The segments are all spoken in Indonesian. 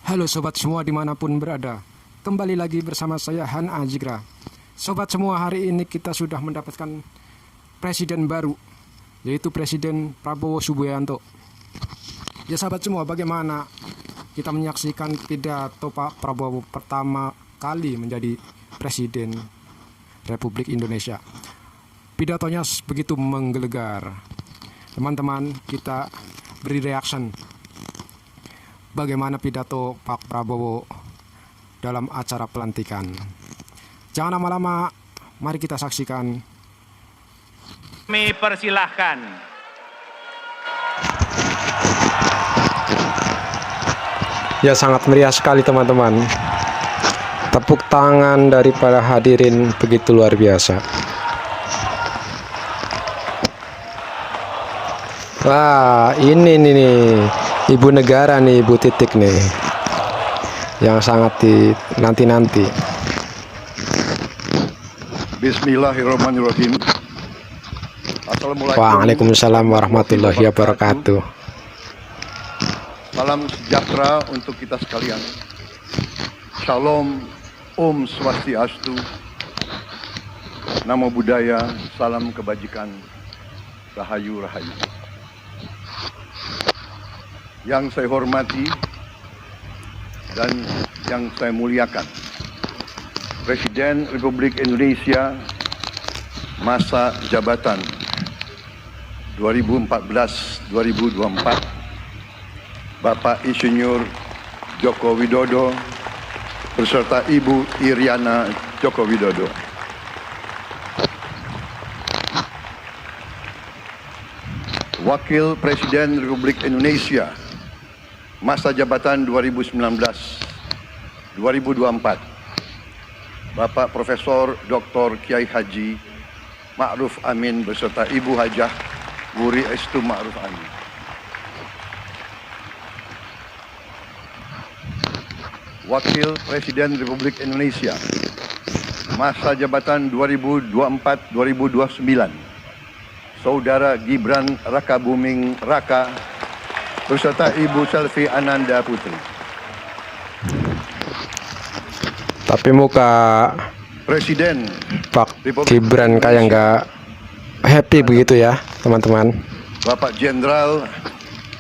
Halo sobat semua dimanapun berada, kembali lagi bersama saya Han Ajigra. Sobat semua, hari ini kita sudah mendapatkan presiden baru, yaitu Presiden Prabowo Subianto. Ya sahabat semua, bagaimana kita menyaksikan pidato Pak Prabowo pertama kali menjadi Presiden Republik Indonesia. Pidatonya begitu menggelegar. Teman-teman, kita beri reaction bagaimana pidato Pak Prabowo dalam acara pelantikan. Jangan lama-lama, mari kita saksikan. Kami persilahkan Ya, sangat meriah sekali teman-teman. Tepuk tangan dari para hadirin begitu luar biasa. Wah, ini nih Ibu Negara nih, Ibu Titik nih, yang sangat dinanti-nanti. Bismillahirrahmanirrahim. Assalamualaikum. Waalaikumsalam warahmatullahi wabarakatuh. Salam sejahtera untuk kita sekalian. Shalom, Om Swastiastu, Namo Buddhaya, salam kebajikan, Rahayu Rahayu. Yang saya hormati dan yang saya muliakan, Presiden Republik Indonesia masa jabatan 2014-2024, Bapak Insinyur Joko Widodo beserta Ibu Iriana Joko Widodo. Wakil Presiden Republik Indonesia masa jabatan 2019-2024, Bapak Profesor Dr. Kiai Haji Ma'ruf Amin beserta Ibu Hajah Wuri Estu Ma'ruf Amin. Wakil Presiden Republik Indonesia masa jabatan 2024-2029, Saudara Gibran Rakabuming Raka beserta Ibu Selvi Ananda Putri. Tapi muka Presiden Pak Gibran kayak nggak happy begitu ya teman-teman. Bapak Jenderal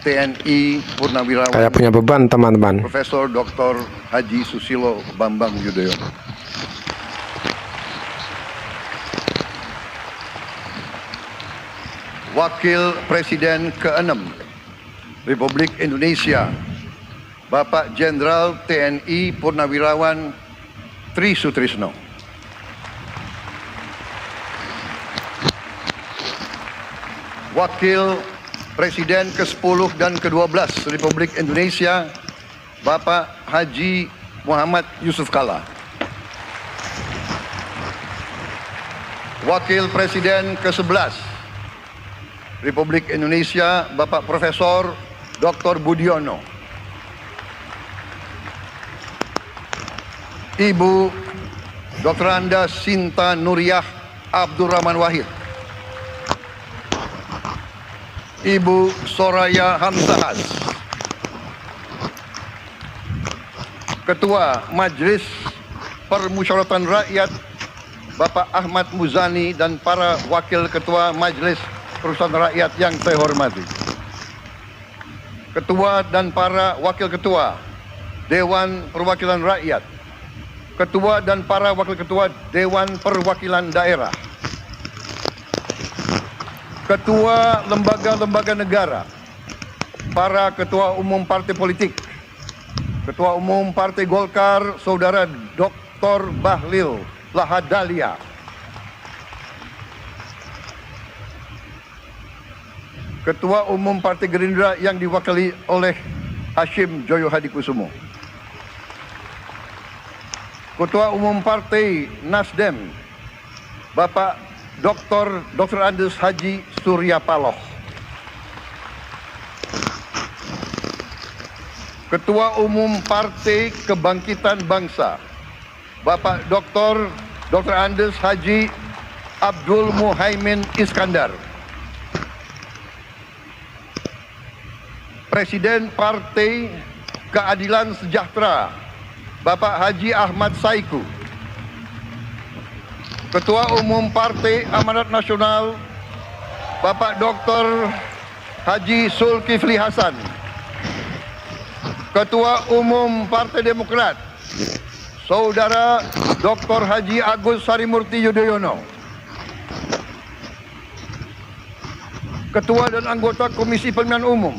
TNI Purnawirawan Kayak punya beban teman-teman. Profesor Dr. Haji Susilo Bambang Yudhoyono. Wakil Presiden ke-6 Republik Indonesia, Bapak Jenderal TNI Purnawirawan Tri Sutrisno. Wakil Presiden ke-10 dan ke-12 Republik Indonesia, Bapak Haji Muhammad Yusuf Kalla. Wakil Presiden ke-11 Republik Indonesia, Bapak Profesor Dr. Budiono. Ibu Dr. Anda Sinta Nuriyah Abdurrahman Wahid. Ibu Soraya Hamzahas. Ketua Majelis Permusyawaratan Rakyat Bapak Ahmad Muzani dan para Wakil Ketua Majelis Permusyawaratan Rakyat yang saya hormati. Ketua dan para Wakil Ketua Dewan Perwakilan Rakyat, Ketua dan para Wakil Ketua Dewan Perwakilan Daerah, Ketua lembaga-lembaga negara, para Ketua Umum Partai Politik, Ketua Umum Partai Golkar, Saudara Dr. Bahlil Lahadalia, Ketua Umum Partai Gerindra yang diwakili oleh Hashim Joyo Hadikusumo, Ketua Umum Partai Nasdem, Bapak Dr. Andes Haji Surya Paloh, Ketua Umum Partai Kebangkitan Bangsa, Bapak Dr. Andes Haji Abdul Muhaimin Iskandar, Presiden Partai Keadilan Sejahtera Bapak Haji Ahmad Saiku, Ketua Umum Partai Amanat Nasional Bapak Dr. Haji Zulkifli Hasan, Ketua Umum Partai Demokrat Saudara Dr. Haji Agus Harimurti Yudhoyono, Ketua dan anggota Komisi Pemilihan Umum,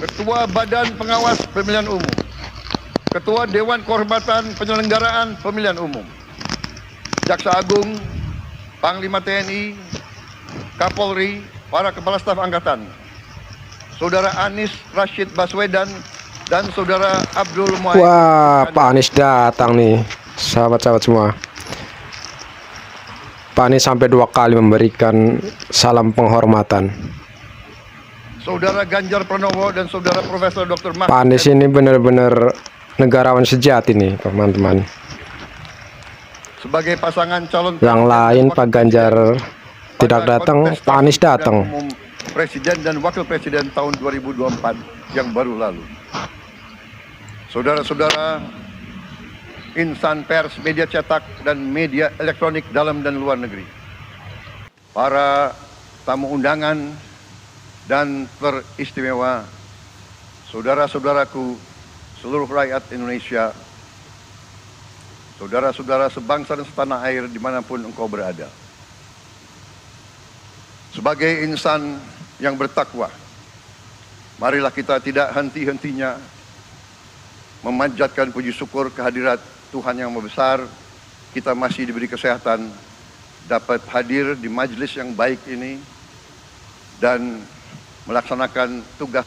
Ketua Badan Pengawas Pemilihan Umum, Ketua Dewan Kehormatan Penyelenggaraan Pemilihan Umum, Jaksa Agung, Panglima TNI, Kapolri, para Kepala Staf Angkatan, Saudara Anies Rashid Baswedan, dan Saudara Abdul Muhaimin. Wah, Pak Anies datang nih, sahabat-sahabat semua. Pak Anies sampai 2 kali memberikan salam penghormatan. Saudara Ganjar Pranowo dan Saudara Profesor Dr. Pak Anies ini benar-benar negarawan sejati nih, teman-teman. Sebagai pasangan calon Yang lain Pak Ganjar tidak datang, Pak Anies datang. Umum Presiden dan Wakil Presiden tahun 2024 yang baru lalu. Saudara-saudara insan pers, media cetak, dan media elektronik dalam dan luar negeri, para tamu undangan dan teristimewa, saudara-saudaraku, seluruh rakyat Indonesia, saudara-saudara sebangsa dan setanah air dimanapun engkau berada. Sebagai insan yang bertakwa, marilah kita tidak henti-hentinya memanjatkan puji syukur kehadirat Tuhan yang Maha Besar. Kita masih diberi kesehatan, dapat hadir di majelis yang baik ini dan melaksanakan tugas.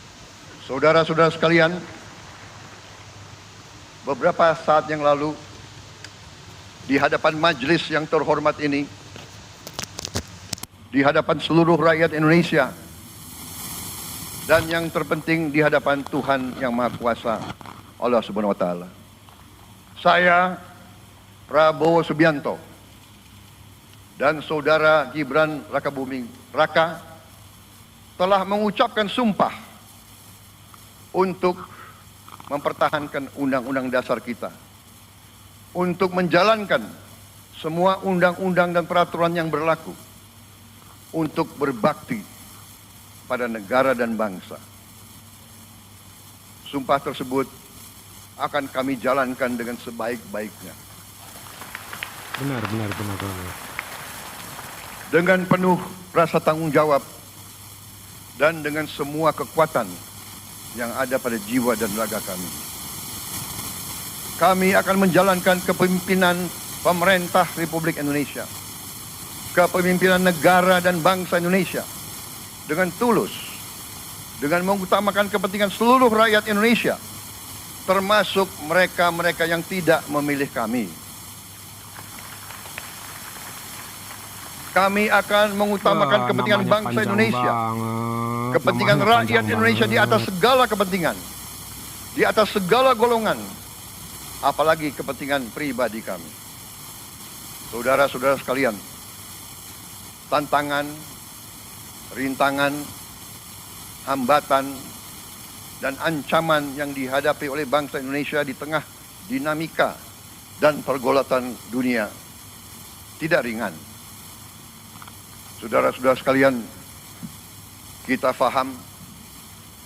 Saudara-saudara sekalian, beberapa saat yang lalu di hadapan majelis yang terhormat ini, di hadapan seluruh rakyat Indonesia, dan yang terpenting di hadapan Tuhan yang Maha Kuasa, Allah Subhanahu wa Ta'ala, saya Prabowo Subianto dan Saudara Gibran Rakabuming Raka telah mengucapkan sumpah untuk mempertahankan undang-undang dasar kita, untuk menjalankan semua undang-undang dan peraturan yang berlaku, untuk berbakti pada negara dan bangsa. Sumpah tersebut akan kami jalankan dengan sebaik-baiknya. Benar. Dengan penuh rasa tanggung jawab dan dengan semua kekuatan yang ada pada jiwa dan raga kami. Kami akan menjalankan kepemimpinan pemerintah Republik Indonesia, kepemimpinan negara dan bangsa Indonesia dengan tulus, dengan mengutamakan kepentingan seluruh rakyat Indonesia, termasuk mereka-mereka yang tidak memilih kami. Kami akan mengutamakan kepentingan bangsa Indonesia, kepentingan rakyat Indonesia di atas segala kepentingan, di atas segala golongan, apalagi kepentingan pribadi kami. Saudara-saudara sekalian, tantangan, rintangan, hambatan, dan ancaman yang dihadapi oleh bangsa Indonesia di tengah dinamika dan pergolatan dunia tidak ringan. Saudara-saudara sekalian, kita faham,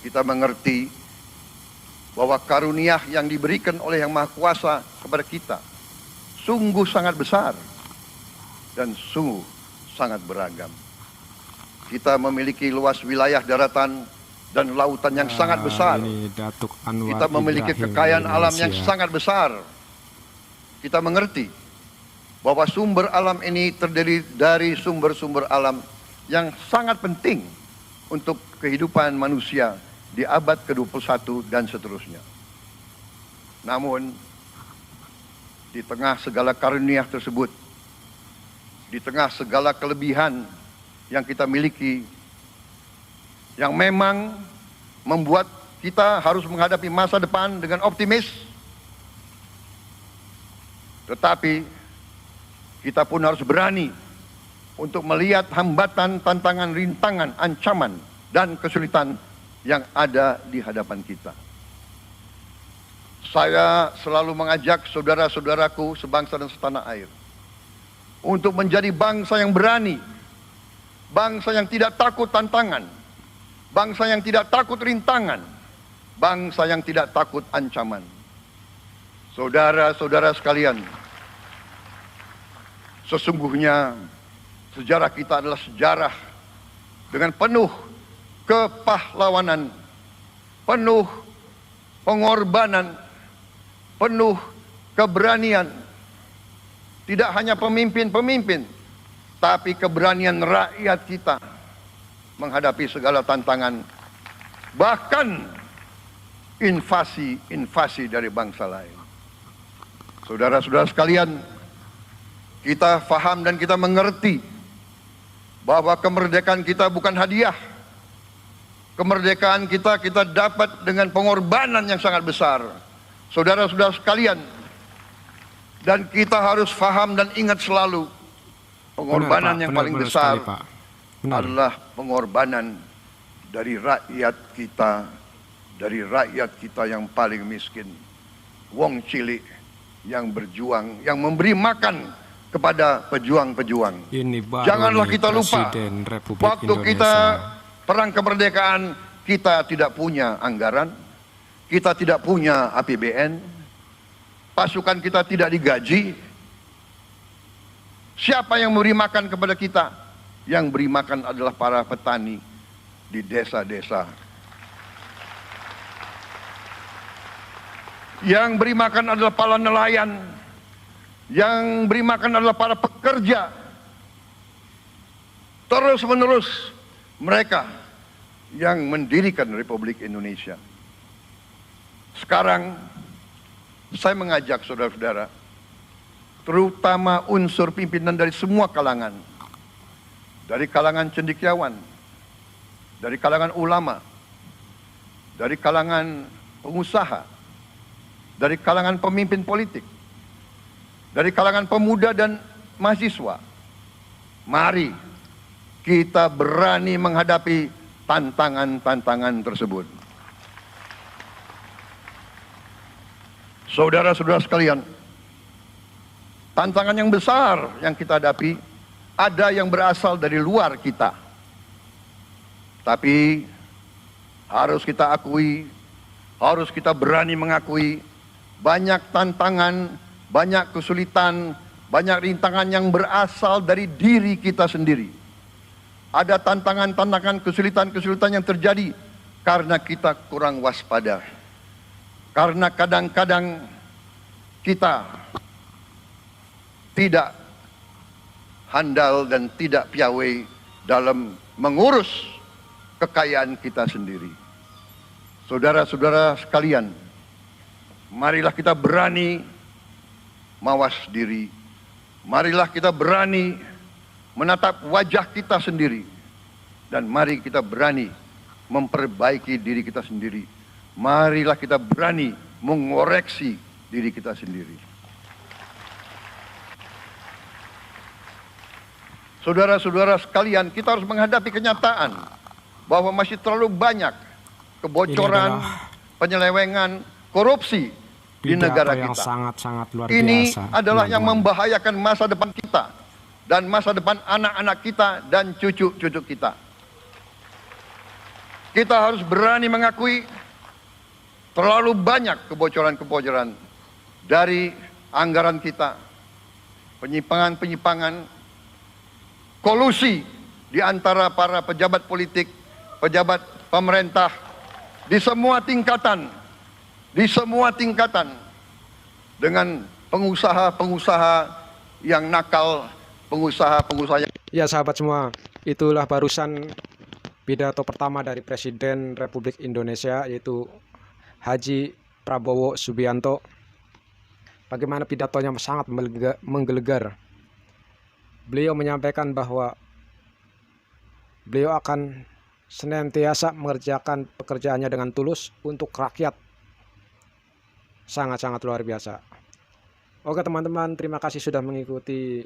kita mengerti bahwa karunia yang diberikan oleh Yang Maha Kuasa kepada kita sungguh sangat besar dan sungguh sangat beragam. Kita memiliki luas wilayah daratan dan lautan yang sangat besar. Kita memiliki kekayaan alam yang sangat besar. Kita mengerti bahwa sumber alam ini terdiri dari sumber-sumber alam yang sangat penting untuk kehidupan manusia di abad ke-21 dan seterusnya. Namun, di tengah segala karunia tersebut, di tengah segala kelebihan yang kita miliki, yang memang membuat kita harus menghadapi masa depan dengan optimis, tetapi kita pun harus berani untuk melihat hambatan, tantangan, rintangan, ancaman, dan kesulitan yang ada di hadapan kita. saya selalu mengajak saudara-saudaraku sebangsa dan setanah air untuk menjadi bangsa yang berani, bangsa yang tidak takut tantangan, bangsa yang tidak takut rintangan, bangsa yang tidak takut ancaman. Saudara-saudara sekalian, sesungguhnya sejarah kita adalah sejarah dengan penuh kepahlawanan, penuh pengorbanan, penuh keberanian. Tidak hanya pemimpin-pemimpin, tapi keberanian rakyat kita menghadapi segala tantangan, bahkan invasi dari bangsa lain. Saudara-saudara sekalian, kita faham dan kita mengerti bahwa kemerdekaan kita bukan hadiah. Kemerdekaan kita dapat dengan pengorbanan yang sangat besar. Saudara-saudara sekalian, dan kita harus faham dan ingat selalu, pengorbanan yang paling besar adalah pengorbanan dari rakyat kita yang paling miskin, wong cilik yang berjuang, yang memberi makan kepada pejuang-pejuang. Janganlah kita lupa, waktu kita perang kemerdekaan, kita tidak punya anggaran, kita tidak punya APBN, pasukan kita tidak digaji. Siapa yang memberi makan kepada kita? Yang beri makan adalah para petani di desa-desa. Yang beri makan adalah para nelayan. Yang beri makan adalah para pekerja. Terus-menerus mereka yang mendirikan Republik Indonesia. Sekarang saya mengajak saudara-saudara, terutama unsur pimpinan dari semua kalangan, dari kalangan cendekiawan, dari kalangan ulama, dari kalangan pengusaha, dari kalangan pemimpin politik, dari kalangan pemuda dan mahasiswa. Mari kita berani menghadapi tantangan-tantangan tersebut. Saudara-saudara sekalian, tantangan yang besar yang kita hadapi ada yang berasal dari luar kita. Tapi harus kita akui, harus kita berani mengakui, banyak tantangan, banyak kesulitan, banyak rintangan yang berasal dari diri kita sendiri. Ada tantangan-tantangan, kesulitan-kesulitan yang terjadi karena kita kurang waspada. Karena kadang-kadang kita tidak handal dan tidak piawai dalam mengurus kekayaan kita sendiri. Saudara-saudara sekalian, marilah kita berani mawas diri. Marilah kita berani menatap wajah kita sendiri. Dan mari kita berani memperbaiki diri kita sendiri. Marilah kita berani mengoreksi diri kita sendiri. Saudara-saudara sekalian, kita harus menghadapi kenyataan bahwa masih terlalu banyak kebocoran, penyelewengan, korupsi di negara kita. Sangat-sangat luar Ini biasa, adalah yang membahayakan masa depan kita dan masa depan anak-anak kita dan cucu-cucu kita. Kita harus berani mengakui terlalu banyak kebocoran-kebocoran dari anggaran kita, penyimpangan-penyimpangan, kolusi di antara para pejabat politik, pejabat pemerintah di semua tingkatan, dengan pengusaha-pengusaha yang nakal, pengusaha-pengusaha yang... Ya sahabat semua, itulah barusan pidato pertama dari Presiden Republik Indonesia, yaitu Haji Prabowo Subianto. Bagaimana pidatonya sangat menggelegar. Beliau menyampaikan bahwa beliau akan senantiasa mengerjakan pekerjaannya dengan tulus untuk rakyat. Sangat-sangat luar biasa. Oke teman-teman, terima kasih sudah mengikuti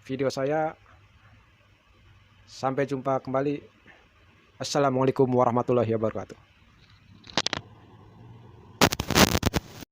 video saya. Sampai jumpa kembali. Assalamualaikum warahmatullahi wabarakatuh.